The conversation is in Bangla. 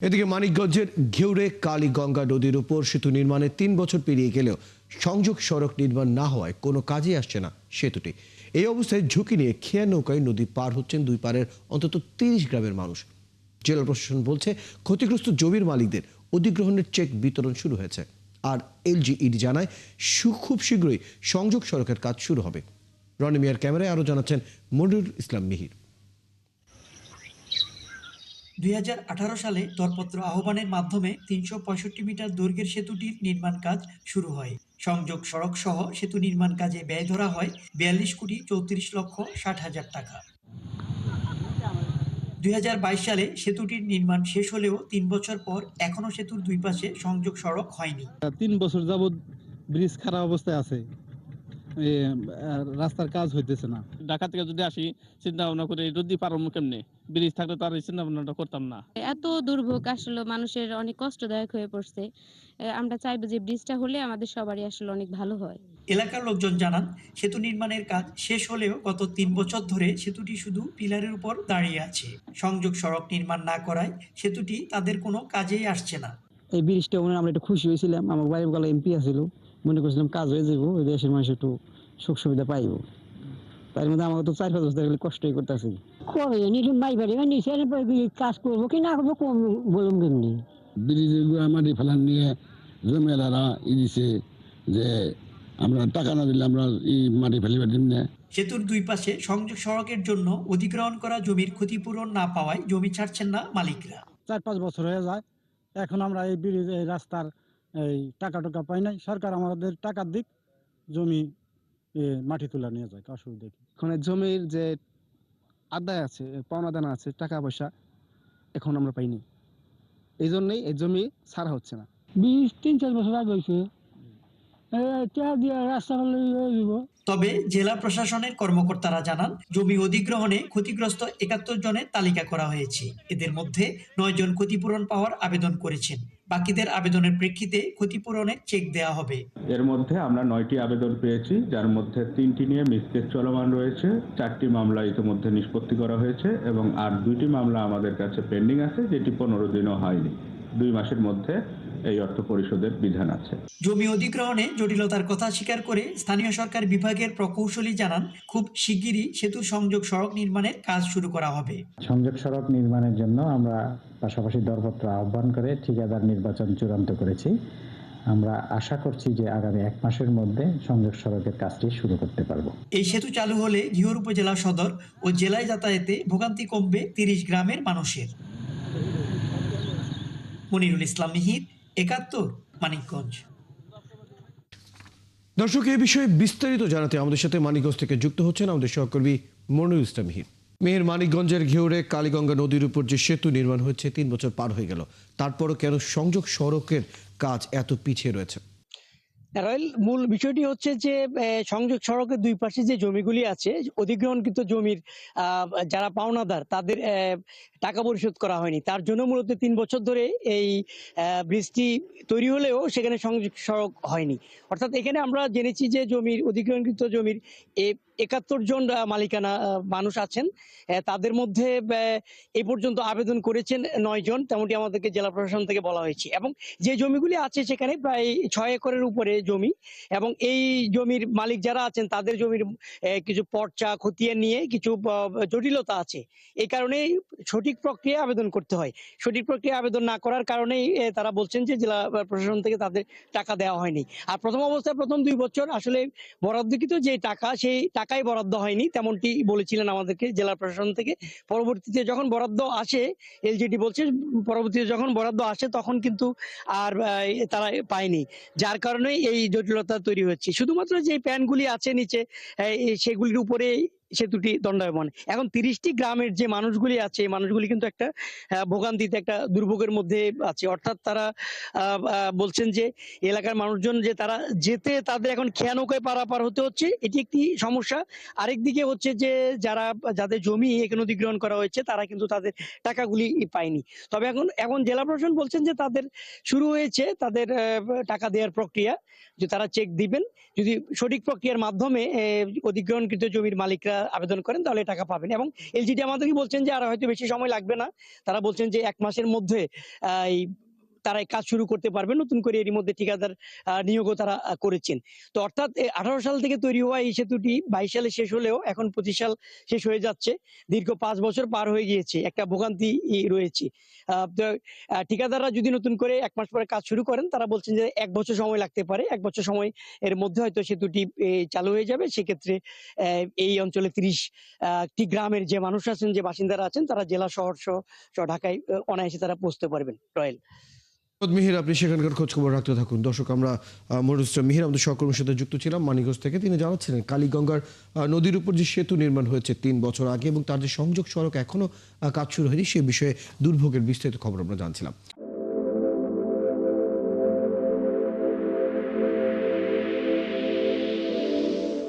এদিকে মানিকগঞ্জের ঘেউরে কালীগঙ্গা নদীর উপর সেতু নির্মাণে ৩ বছর পেরিয়ে গেলেও সংযোগ সড়ক নির্মাণ না হওয়ায় কোনো কাজে আসছে না সেতুটি। এই অবস্থায় ঝুঁকি নিয়ে খেয়া নৌকায় নদী পার হচ্ছেন দুই পারের অন্তত ৩০ গ্রামের মানুষ। জেলা প্রশাসন বলছে ক্ষতিগ্রস্ত জমির মালিকদের অধিগ্রহণের চেক বিতরণ শুরু হয়েছে। আর এলজিইডি জানায় খুব শীঘ্রই সংযোগ সড়কের কাজ শুরু হবে। রনি মিয়ার ক্যামেরায় আরও জানাচ্ছেন মনিরুল ইসলাম মিহির। ২০১৮ সালে দরপত্র আহ্বানের মাধ্যমে ৩৬৫ মিটার দৈর্ঘ্যের সেতুটির নির্মাণ কাজ শুরু হয়। সংযোগ সড়ক সহ সেতু নির্মাণ কাজে ব্যয় ধরা হয় ৪২,৩৪,৬০,০০০ টাকা। ২০২২ সালে সেতুটির নির্মাণ শেষ হলেও ৩ বছর পর এখনও সেতুর দুই পাশে সংযোগ সড়ক হয়নি। ৩ বছর যাবৎ ব্রিজ খারাপ অবস্থায় আছে, রাস্তার কাজ হইতেছে না। ঢাকা থেকে যদি আসি চিন্তা ভাবনা করে যদি পারবো কেমনে, ব্রিজ থাকলে তো আর এই চিন্তা ভাবনাটা করতাম না। এত দুর্ভোগ আসলে মানুষের অনেক কষ্টদায়ক হয়ে পড়ছে। আমরা চাইবো যে ব্রিজটা হলে আমাদের সবারই আসলে অনেক ভালো হয়। এলাকার লোকজন জানান, সেতু নির্মাণের কাজ শেষ হলেও গত ৩ বছর ধরে সেতুটি শুধু পিলারের উপর দাঁড়িয়ে আছে। সংযোগ সড়ক নির্মাণ না করায় সেতুটি তাদের কোনো কাজেই আসছে না। এই ব্রিজটা আমরা একটু খুশি হয়েছিলাম। আমার বাড়ির বলা এমপি আছিল, মনে করছিলাম কাজ হয়ে যাবো, ওই দেশের মানুষ একটু সুখ সুবিধা পাইব। তার মধ্যে আমাকে তো ৪-৫ বছর ধরে কষ্টই করতেছি। কাজ করবো কি না করবো বলুন কেমনি। ব্রিজের মাটি ফেলান নিয়ে জমিওয়ালারা দিছে যে আমরা টাকা না দিলে আমরা মাটি ফেলিবার দিন না। সেতুর দুই পাশে সংযোগ সড়কের জন্য অধিগ্রহণ করা জমির ক্ষতিপূরণ না পাওয়ায় জমি ছাড়ছেন না মালিকরা। ৪-৫ বছর হয়ে যায়, এখন আমরা এই ব্রিজ, এই রাস্তার এই টাকা পাই নাই। সরকার আমাদের টাকা দিক, জমি মাটি তোলা নিয়ে যায়, অসুবিধা কি? এখন জমির যে আদায় আছে, পাওনা দানা আছে, টাকা পয়সা এখন আমরা পাইনি। এই জন্যই এই জমি ছাড়া হচ্ছে না। ২০-৩-৪ বছর আগে হয়েছে, রাস্তা তবে জেলা প্রশাসনের কর্মকর্তারা জানান, জমি অধিগ্রহণে ক্ষতিগ্রস্ত ৭১ জনের তালিকা করা হয়েছে। এদের মধ্যে ৯ জন ক্ষতিপূরণ পাওয়ার আবেদন করেছেন। বাকিদের আবেদনের প্রেক্ষিতে ক্ষতিপূরণের চেক দেওয়া হবে। এর মধ্যে আমরা ৯টি আবেদন পেয়েছি, যার মধ্যে ৩টি নিয়ে মিসকেস চলমান রয়েছে, 4টি মামলা ইতিমধ্যে নিষ্পত্তি করা হয়েছে এবং আর 2টি মামলা আমাদের কাছে পেন্ডিং আছে, যেটি 15 দিনও হয়নি। 2 মাসের মধ্যে এই অর্থ পরিশোধের বিধান আছে। জমি অধিগ্রহণে জটিলতার কথা স্বীকার করে স্থানীয় সরকার বিভাগের প্রকৌশলী জানান, খুব শিগগিরই সেতু সংযোগ সড়ক নির্মাণের কাজ শুরু করা হবে। সংযোগ সড়ক নির্মাণের জন্য আমরা পাশাপাশি দরপত্র আহ্বান করে ঠিকাদার নির্বাচন চূড়ান্ত করেছি। আমরা আশা করছি যে আগামী 1 মাসের মধ্যে সংযোগ সড়কের কাজটি শুরু করতে পারবো। এই সেতু চালু হলে ঘিওর উপজেলা সদর ও জেলায় যাতায়াতে ভোগান্তি কমবে 30 গ্রামের মানুষের। মনিরুল ইসলাম মিহির, ৭১, মানিকগঞ্জ। দর্শক, এই বিষয়ে বিস্তারিত জানাতে আমাদের সাথে মানিকগঞ্জ থেকে যুক্ত হচ্ছেন আমাদের সহকর্মী মনিরুল ইসলাম মিহির। মেহের, মানিকগঞ্জের ঘেউরে কালীগঙ্গা নদীর উপর যে সেতু নির্মাণ হচ্ছে 3 বছর পার হয়ে গেল, তারপরও কেন সংযোগ সড়কের কাজ এত পিছিয়ে রয়েছে? রয়েল, মূল বিষয়টি হচ্ছে যে সংযোগ সড়কের দুই পাশে যে জমিগুলি আছে, অধিগ্রহণকৃত জমির যারা পাওনাদার তাদের টাকা পরিশোধ করা হয়নি। তার জন্য মূলত 3 বছর ধরে এই ব্রিজটি তৈরি হলেও সেখানে সংযোগ সড়ক হয়নি। অর্থাৎ এখানে আমরা জেনেছি যে জমির অধিগ্রহণকৃত জমির ৭১ জন মালিকানা মানুষ আছেন। তাদের মধ্যে এ পর্যন্ত আবেদন করেছেন 9 জন, তেমনটি আমাদেরকে জেলা প্রশাসন থেকে বলা হয়েছে। এবং যে জমিগুলি আছে সেখানে প্রায় 6 একরের উপরে জমি, এবং এই জমির মালিক যারা আছেন তাদের জমির কিছু পর্চা খতিয়ান নিয়ে কিছু জটিলতা আছে। এই কারণে সঠিক প্রক্রিয়ায় আবেদন করতে হয়। সঠিক প্রক্রিয়ায় আবেদন না করার কারণেই তারা বলছেন যে জেলা প্রশাসন থেকে তাদের টাকা দেওয়া হয়নি। আর প্রথম অবস্থায় প্রথম 2 বছর আসলে বরাদ্দকৃত যে টাকা, সেই টাকাই বরাদ্দ হয়নি, তেমনটি বলেছিলেন আমাদেরকে জেলা প্রশাসন থেকে। পরবর্তীতে যখন বরাদ্দ আসে, এলজিডি বলছে পরবর্তীতে যখন বরাদ্দ আসে তখন কিন্তু আর তারা পায়নি, যার কারণে এই জটিলতা তৈরি হচ্ছে। শুধুমাত্র যে প্যানগুলি আছে নিচে, সেগুলির উপরে সেতুটি দণ্ডায়মান। এখন 30টি গ্রামের যে মানুষগুলি আছে, এই মানুষগুলি কিন্তু একটা ভোগান্তিতে, একটা দুর্ভোগের মধ্যে আছে। অর্থাৎ তারা বলছেন যে এলাকার মানুষজন যে তারা যেতে তাদের এখন খেয়া নৌকায় পারাপার হতে হচ্ছে, এটি একটি সমস্যা। আরেকদিকে হচ্ছে যে যাদের জমি এখানে অধিগ্রহণ করা হয়েছে তারা কিন্তু তাদের টাকাগুলি পায়নি। তবে এখন জেলা প্রশাসন বলছেন যে তাদের শুরু হয়েছে তাদের টাকা দেওয়ার প্রক্রিয়া, যে তারা চেক দিবেন। যদি সঠিক প্রক্রিয়ার মাধ্যমে অধিগ্রহণকৃত জমির মালিকরা আবেদন করেন তাহলে টাকা পাবেন। এবং এলজিডি আমাদেরকে বলছেন যে আর হয়তো বেশি সময় লাগবে না। তারা বলছেন যে ১ মাসের মধ্যে এই তারা এই কাজ শুরু করতে পারবে। নতুন করে এরই মধ্যে ঠিকাদার নিয়োগও তারা করেছেন। তো অর্থাৎ ১৮ সাল থেকে তৈরি হওয়া এই সেতুটি ২২ সালে শেষ হলেও এখন ২৫ সাল শেষ হয়ে যাচ্ছে। দীর্ঘ ৫ বছর পার হয়ে গিয়েছে। একটা ভোগান্তি রয়েছে। তো ঠিকাদাররা যদি নতুন করে ১ মাস পরে কাজ শুরু করেন তারা বলছেন যে ১ বছর সময় লাগতে পারে। ১ বছর সময় এর মধ্যে হয়তো সেতুটি চালু হয়ে যাবে। সেক্ষেত্রে এই অঞ্চলে ৩০ টি গ্রামের যে মানুষ আছেন, যে বাসিন্দারা আছেন তারা জেলা শহর সহ ঢাকায় অনায়াসে তারা পৌঁছতে পারবেন। রয়েল। মিহির, আপনি সেখানকার খোঁজ খবর রাখতে থাকুন। দর্শক, আমরা মনিরুল মিহির আমাদের সহকর্মীর সাথে যুক্ত ছিলাম মানিকগঞ্জ থেকে। তিনি জানাচ্ছিলেন কালীগঙ্গার নদীর উপর যে সেতু নির্মাণ হয়েছে ৩ বছর আগে এবং তার যে সংযোগ সড়ক এখনো কাজ শুরু হয়নি, সে বিষয়ে দুর্ভোগের বিস্তারিত খবর আমরা জানছিলাম।